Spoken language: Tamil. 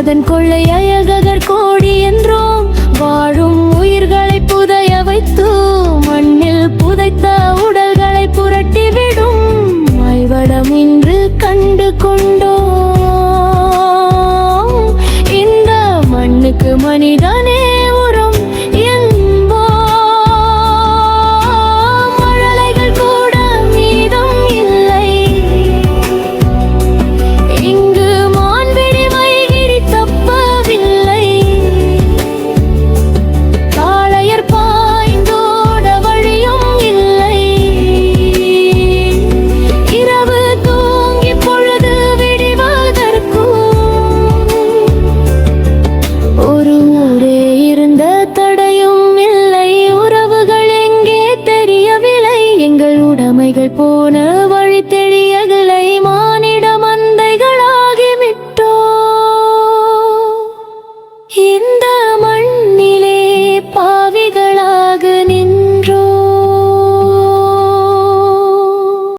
அதன் கொள்ளை அயகர் கோடி என்றோம். வாழும் உயிர்களை புதைய வைத்து மண்ணில் புதைத்த உடல்களை புரட்டிவிடும் மைவடம் இன்று கண்டு கொண்டோம். இந்த மண்ணுக்கு மனிதனே உரம் என்போம். மழலைகள் கூட மீதம் இல்லை. இங்கு மான்விழி வைகிரி தப்பவில்லை. காளையர் பாய்ந்தோட வழியும் இல்லை. இரவு தூங்கி பொழுது விடிவதற்கும் ஒரு ஊரே இருந்த தடையும் இல்லை. உறவுகள் எங்கே தெரியவில்லை. எங்கள் உடைமைகள் போன வழி தெரியவில்லை. மானிட மந்தைகளாகிவிட்டோ. இந்த